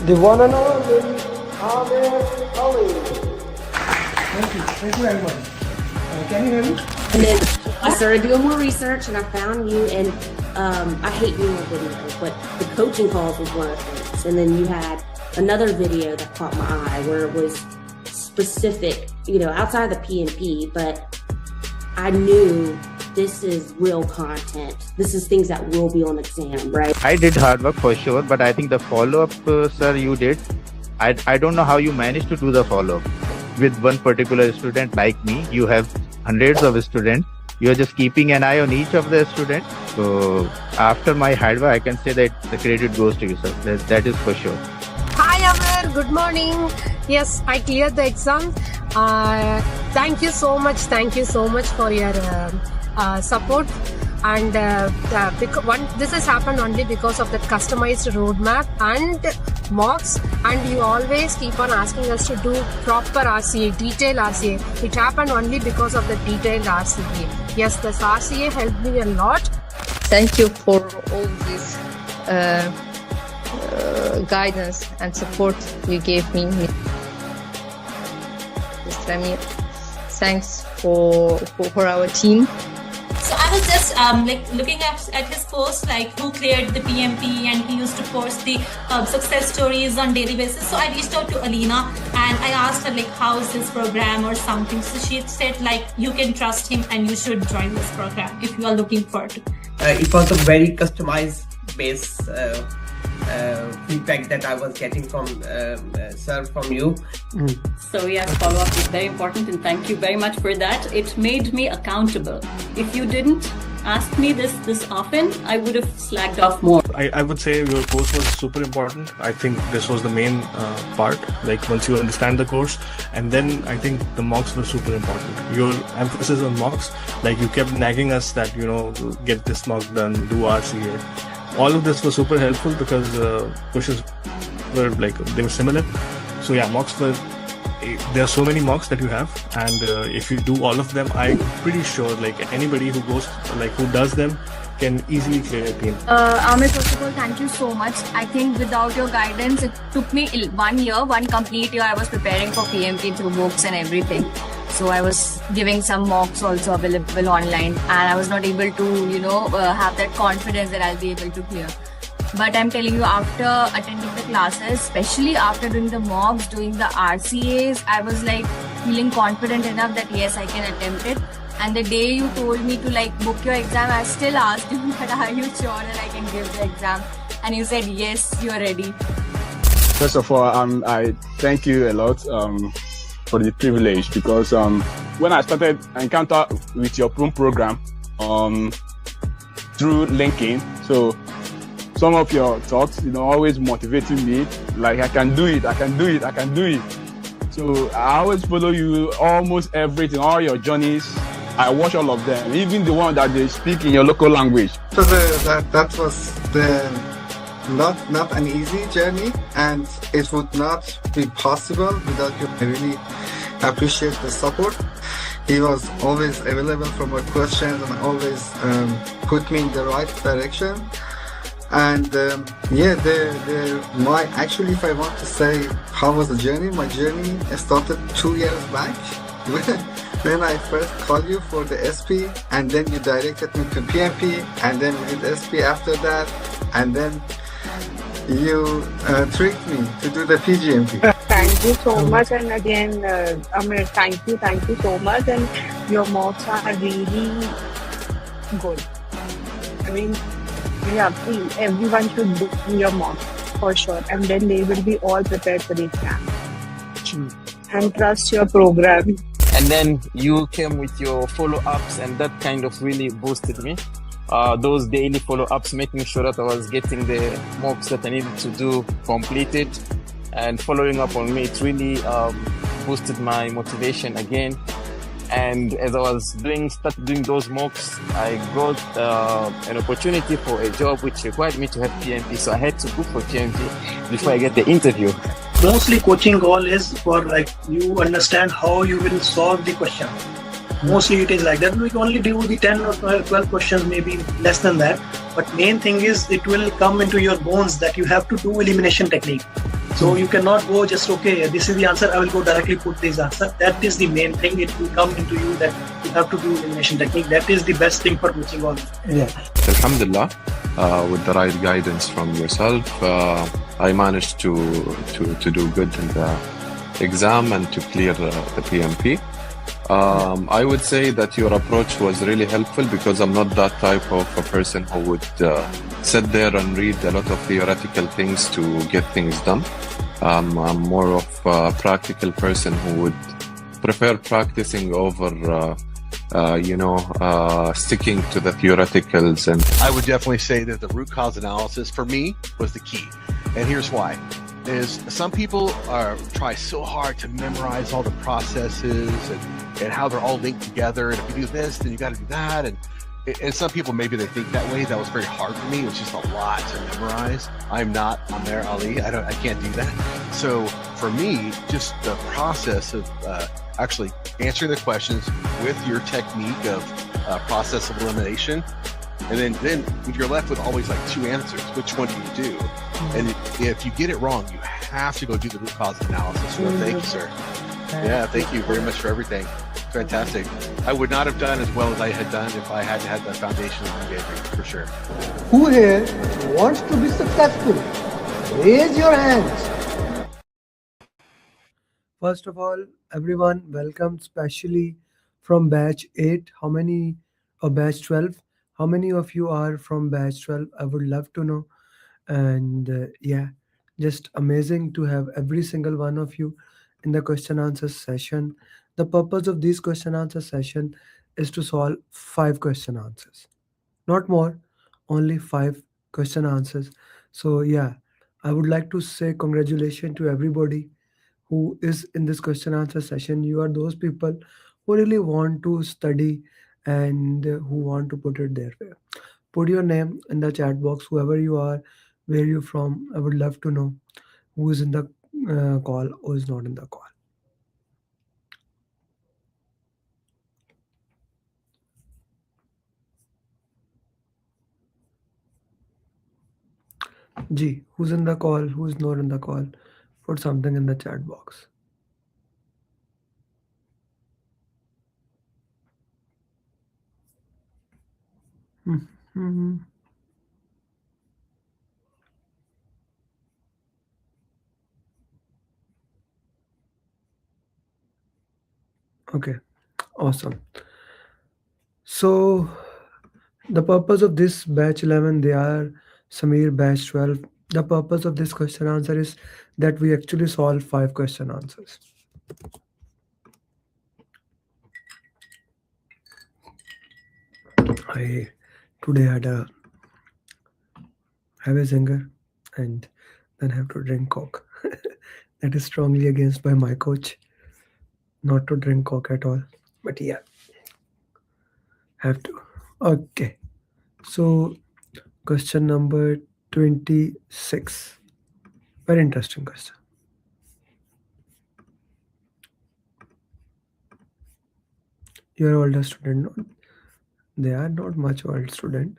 The one and only Amir Ali. Thank you very much. Can you hear me? And then I started doing more research and I found you, and I hate doing videos, but the coaching calls was one of the things. And then you had another video that caught my eye where it was specific, outside the PMP, but I knew this is real content. This is things that will be on the exam, right? I did hard work for sure, but I think the follow-up, sir, you did. I don't know how you managed to do the follow-up. With one particular student like me, you have hundreds of students. You're just keeping an eye on each of the students. So after my hard work, I can say that the credit goes to you, sir. That is for sure. Hi Amir, good morning. Yes, I cleared the exam. Thank you so much. Thank you so much for your support. And this has happened only because of the customized roadmap and mocks, and you always keep on asking us to do proper RCA, detailed RCA. It happened only because of the detailed RCA. Yes, this RCA helped me a lot. Thank you for all this guidance and support you gave me. Mr. Amir, thanks for our team. So I was just looking at his post, who cleared the PMP, and he used to post the success stories on daily basis. So I reached out to Alina and I asked her how's his program or something. So she said you can trust him and you should join this program if you are looking for it. It was a very customized base feedback that I was getting from sir, from you. So yes, follow-up is very important, and thank you very much for that. It made me accountable. If you didn't ask me this often, I would have slacked off more. I would say your course was super important. I think this was the main part, once you understand the course, and then I think the mocks were super important. Your emphasis on mocks, you kept nagging us that, get this mock done, do RCA. All of this was super helpful because questions were they were similar. So yeah, mocks were, there are so many mocks that you have, and if you do all of them, I'm pretty sure anybody who goes, who does them can easily clear a PMP. Amir, first of all, thank you so much. I think without your guidance, it took me 1 year, one complete year. I was preparing for PMP through books and everything. So I was giving some mocks also available online, and I was not able to, have that confidence that I'll be able to clear. But I'm telling you, after attending the classes, especially after doing the mocks, doing the RCAs, I was feeling confident enough that yes, I can attempt it. And the day you told me to book your exam, I still asked you that are you sure that I can give the exam? And you said yes, you're ready. First of all, I thank you a lot for the privilege, because when I started Encounter with your program through LinkedIn, so some of your talks, always motivating me, I can do it, I can do it, I can do it. So I always follow you, almost everything, all your journeys. I watch all of them, even the one that they speak in your local language. So that was not an easy journey, and it would not be possible without you. I really appreciate the support. He was always available for my questions and always put me in the right direction. And actually, if I want to say how was the journey, my journey started 2 years back. When I first called you for the SP, and then you directed me to PMP, and then we did SP after that, and then you tricked me to do the PGMP. Thank you so much, and again, Amir, thank you so much, and your mocks are really good. I mean, everyone should do your mocks for sure, and then they will be all prepared for the exam. And trust your program. And then you came with your follow-ups, and that kind of really boosted me. Those daily follow-ups, making sure that I was getting the mocks that I needed to do completed and following up on me, it really boosted my motivation again. And as I was started doing those mocks, I got an opportunity for a job which required me to have PMP. So I had to book for PMP before I get the interview. Mostly coaching call is for you understand how you will solve the question. Mostly it is like that. We can only do the 10 or 12 questions, maybe less than that. But main thing is it will come into your bones that you have to do elimination technique. So you cannot go just, okay, this is the answer, I will go directly put this answer. That is the main thing. It will come into you that you have to do elimination technique. That is the best thing for coaching all. Yeah. Alhamdulillah, with the right guidance from yourself, I managed to do good in the exam and to clear the PMP. I would say that your approach was really helpful because I'm not that type of a person who would sit there and read a lot of theoretical things to get things done. I'm more of a practical person who would prefer practicing over sticking to the theoreticals. And I would definitely say that the root cause analysis for me was the key. And here's why. Is some people try so hard to memorize all the processes and how they're all linked together. And if you do this, then you got to do that. And some people, maybe they think that way. That was very hard for me. It was just a lot to memorize. I'm not Amer Ali. I can't do that. So for me, just the process of actually answering the questions with your technique of process of elimination. And then you're left with always like two answers. Which one do you do? And if you get it wrong, you have to go do the root cause analysis. So thank you, sir. Yeah, thank you very much for everything. Fantastic. I would not have done as well as I had done if I hadn't had the foundation that you gave me, for sure. Who here wants to be successful? Raise your hands. First of all, everyone, welcome, especially from batch 8. How many, or batch 12? How many of you are from batch 12? I would love to know. And yeah, just amazing to have every single one of you in the question answer session. The purpose of this question answer session is to solve 5 question answers, not more, only 5 question answers. So yeah, I would like to say congratulations to everybody who is in this question answer session. You are those people who really want to study and who want to put it their way. Put your name in the chat box, whoever you are, where you from. I would love to know who is in the call, who is not in the call. G, who's in the call, who's not in the call? Put something in the chat box. Mhm. Okay, awesome. So the purpose of this batch 11, they are Samir batch 12. The purpose of this question answer is that we actually solve 5 question answers. I today had a have a singer and then have to drink coke. That is strongly against by my coach not to drink coke at all. But yeah, have to. Okay. So question number 26. Very interesting question. You're older student. No? They are not much old student.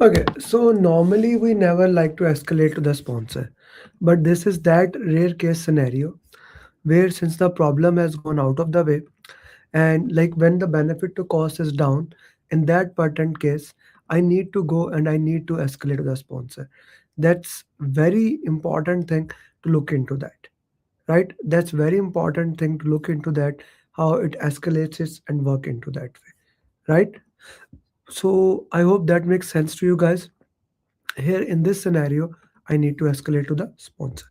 Okay, so normally we never like to escalate to the sponsor, but this is that rare case scenario where since the problem has gone out of the way and like when the benefit to cost is down, in that patent case, I need to go and I need to escalate to the sponsor. That's very important thing to look into that, right? That's very important thing to look into that, how it escalates it and work into that way, right? So I hope that makes sense to you guys. Here in this scenario, I need to escalate to the sponsor.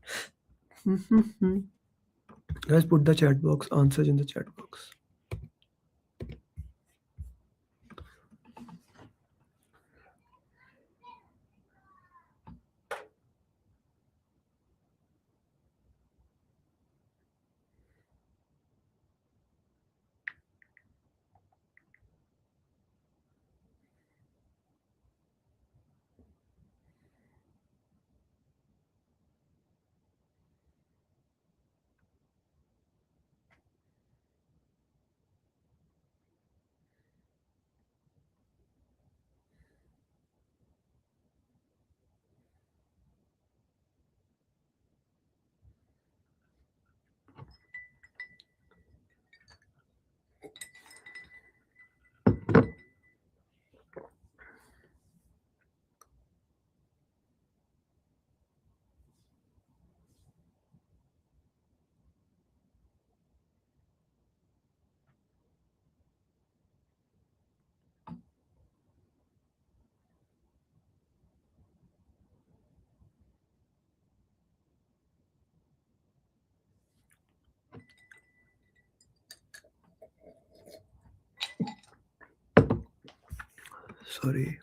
Guys, put the chat box answers in the chat box. Sorry.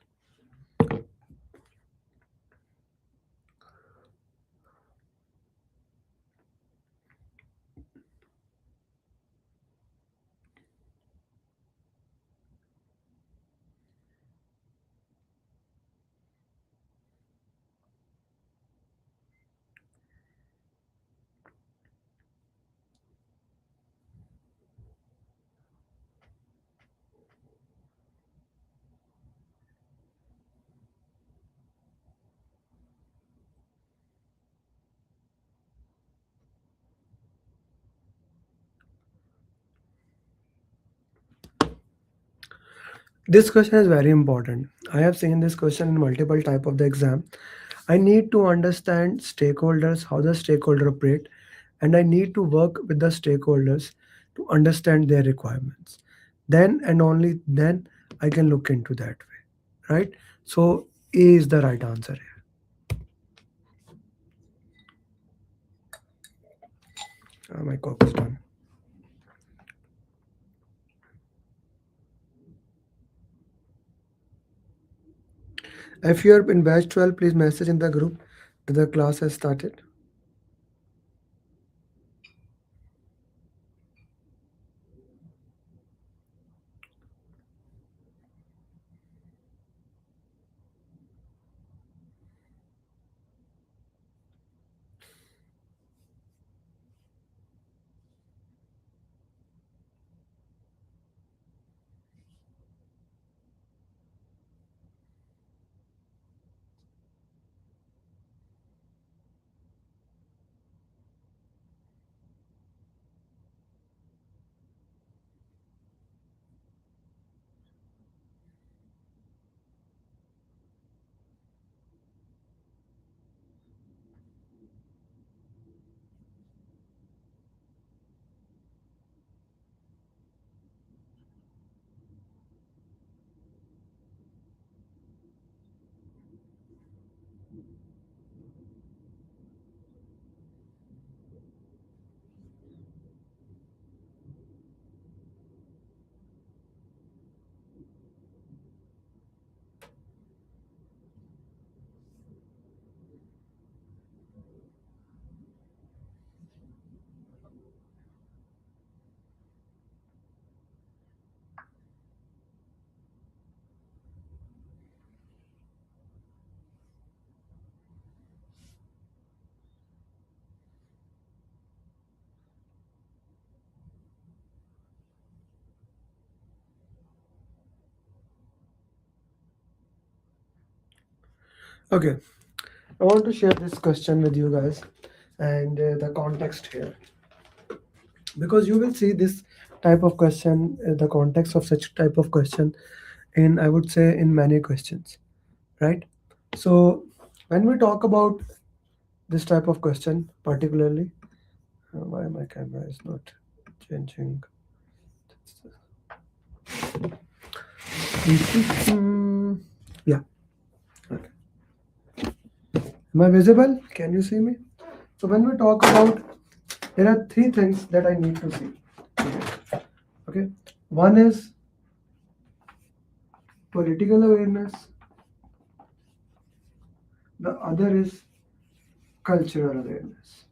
This question is very important. I have seen this question in multiple type of the exam. I need to understand stakeholders, how the stakeholder operate, and I need to work with the stakeholders to understand their requirements. Then and only then I can look into that way, right? So A is the right answer here. My cock is done. If you're in batch 12, please message in the group that the class has started. Okay, I want to share this question with you guys and the context here, because you will see this type of question, the context of such type of question in, I would say, in many questions, right? So when we talk about this type of question particularly, why my camera is not changing. Yeah, okay. Am I visible? Can you see me? So when we talk about, there are three things that I need to see. Okay, one is political awareness, the other is cultural awareness.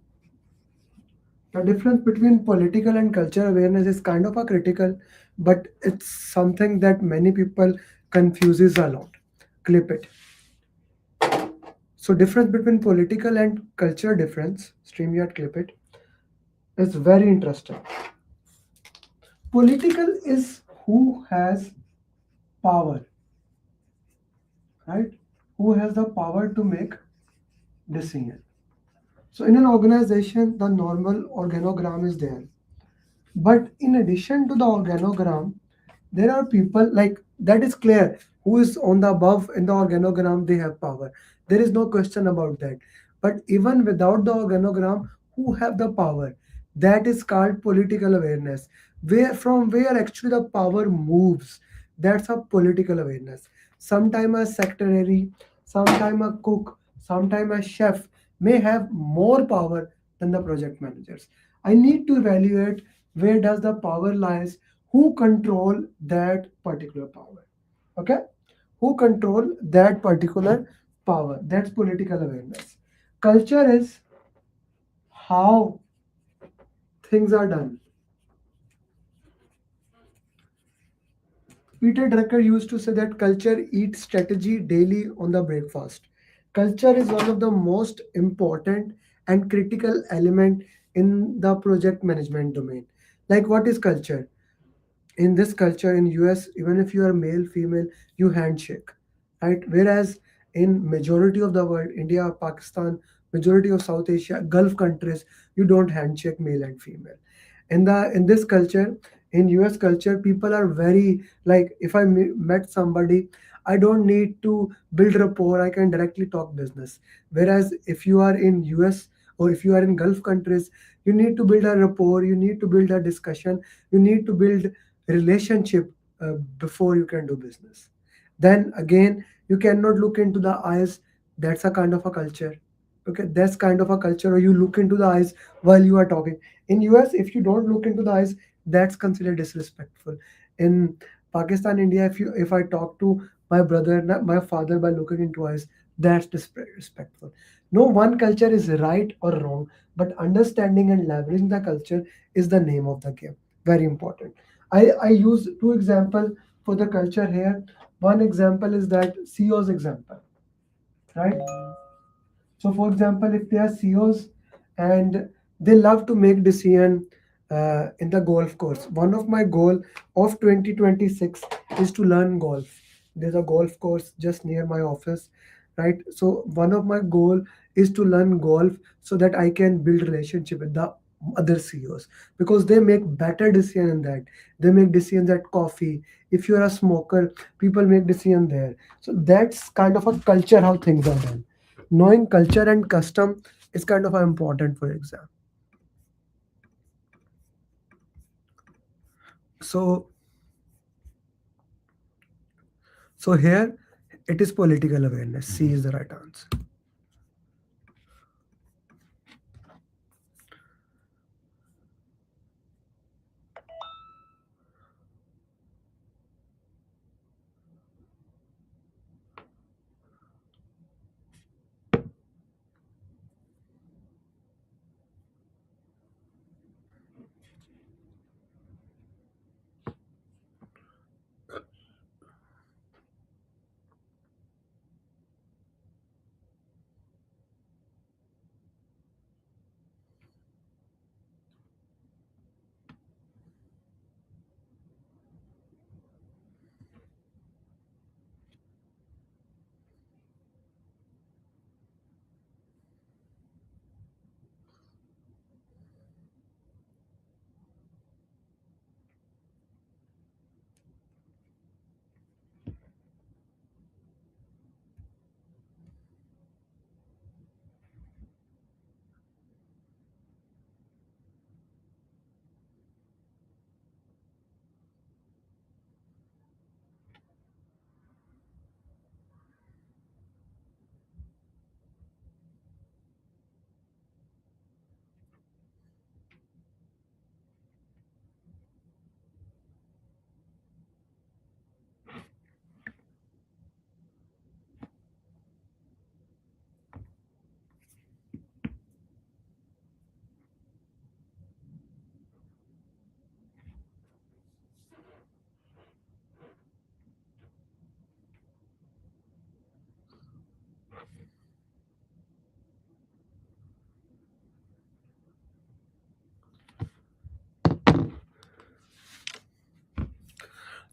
The difference between political and cultural awareness is kind of a critical, but it's something that many people confuses a lot. Clip it. So difference between political and cultural difference, StreamYard clip it, is very interesting. Political is who has power, right? Who has the power to make decision. So in an organization, the normal organogram is there. But in addition to the organogram, there are people like that is clear who is on the above in the organogram, they have power. There is no question about that. But even without the organogram, who have the power? That is called political awareness. Where from where actually the power moves, that's a political awareness. Sometime a secretary, sometime a cook, sometime a chef may have more power than the project managers. I need to evaluate where does the power lies, who control that particular power. Okay, who control that particular power, that's political awareness. Culture is how things are done. Peter Drucker used to say that culture eats strategy daily on the breakfast. Culture is one of the most important and critical element in the project management domain. Like what is culture? In this culture in US, even if you are male, female, you handshake, right? Whereas in majority of the world, India, Pakistan, majority of South Asia, Gulf countries, you don't handshake male and female. In this culture, in US culture, people are very like, if I met somebody, I don't need to build rapport, I can directly talk business. Whereas if you are in US or if you are in Gulf countries, you need to build a rapport, you need to build a discussion, you need to build relationship before you can do business. Then again, you cannot look into the eyes, that's a kind of a culture. Okay, that's kind of a culture, or you look into the eyes while you are talking. In US, if you don't look into the eyes, that's considered disrespectful. In Pakistan, India, if I talk to my brother, not my father, by looking into eyes, that's disrespectful. No one culture is right or wrong, but understanding and leveraging the culture is the name of the game. Very important. I use two examples for the culture here. One example is that CEO's example, right? So, for example, if they are CEOs and they love to make decision in the golf course. One of my goal of 2026 is to learn golf. There's a golf course just near my office, right? So one of my goal is to learn golf so that I can build relationship with the other CEOs, because they make better decision in that. They make decisions at coffee. If you're a smoker, people make decision there. So that's kind of a culture how things are done. Knowing culture and custom is kind of important for exam. So here it is political awareness. C is the right answer.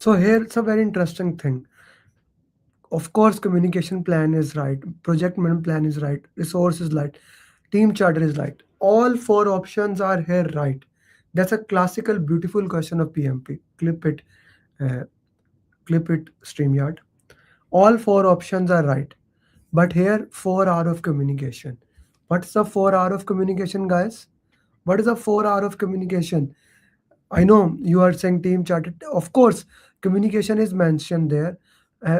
So here it's a very interesting thing. Of course, communication plan is right, project management plan is right, resource is right, team charter is right. All four options are here right. That's a classical, beautiful question of PMP. Uh, clip it, StreamYard. All four options are right. But here, 4 hour of communication. What's the 4 hour of communication, guys? What is a 4 hour of communication? I know you are saying team charter. Of course, communication is mentioned there,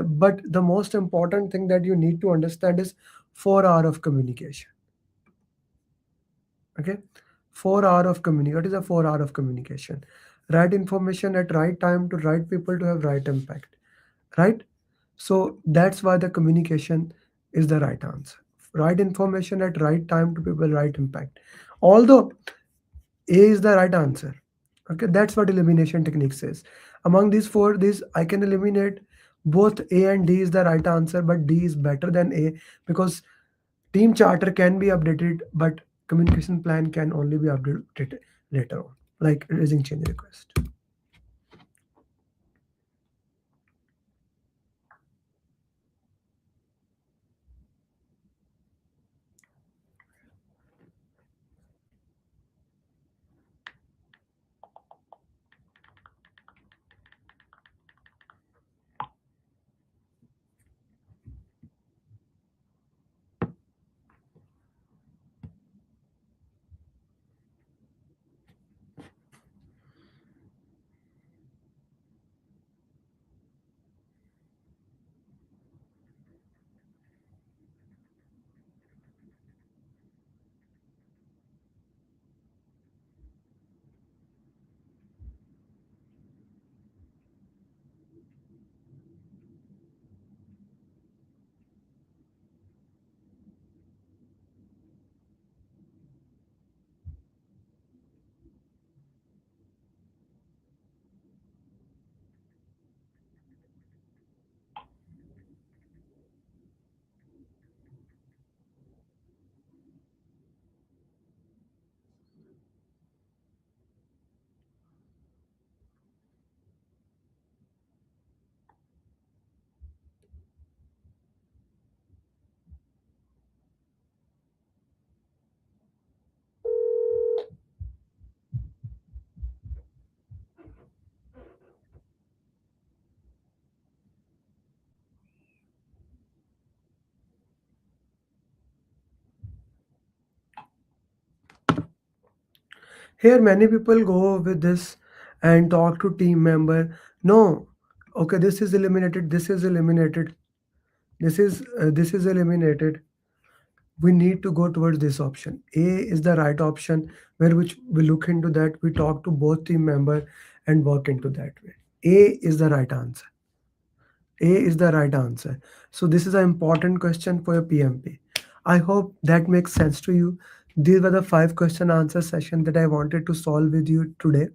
but the most important thing that you need to understand is 4 hour of communication. Okay, 4 hour of communication. What is a 4 hour of communication? Right information at right time to right people to have right impact. Right. So that's why the communication is the right answer. Right information at right time to people, right impact. Although A is the right answer. Okay, that's what elimination technique says. Among these four, these I can eliminate both A and D is the right answer, but D is better than A because team charter can be updated, but communication plan can only be updated later on, like raising change request. Here, many people go with this and talk to team member. No, okay, this is eliminated. This is eliminated. This is eliminated. We need to go towards this option. A is the right option where which we look into that. We talk to both team member and work into that way. A is the right answer. A is the right answer. So this is an important question for your PMP. I hope that makes sense to you. These were the 5 question answer session that I wanted to solve with you today.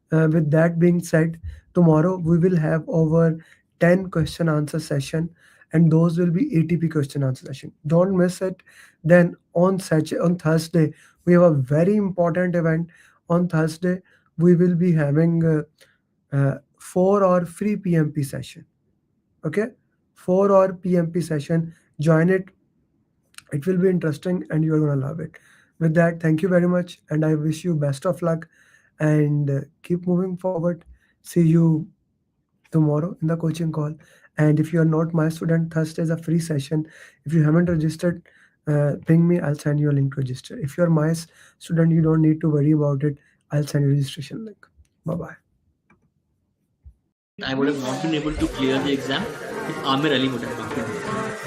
With that being said, tomorrow we will have over 10 question answer session and those will be ATP question answer session. Don't miss it. Then on Thursday, we have a very important event. On Thursday, we will be having 4-hour free PMP session. Okay, 4-hour PMP session. Join it. It will be interesting and you're gonna love it. With that, thank you very much and I wish you best of luck and keep moving forward. See you tomorrow in the coaching call. And if you are not my student, Thursday is a free session. If you haven't registered, ping me. I'll send you a link to register. If you're my student, you don't need to worry about it. I'll send you a registration link. Bye-bye. I would have not been able to clear the exam if Amir Ali would have not been there.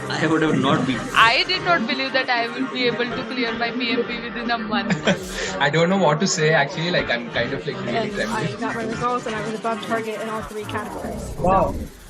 I would have not been. I did not believe that I will be able to clear my PMP within a month. I don't know what to say actually, like I'm kind of like really I got my results and I was above target in all 3 categories. Wow. So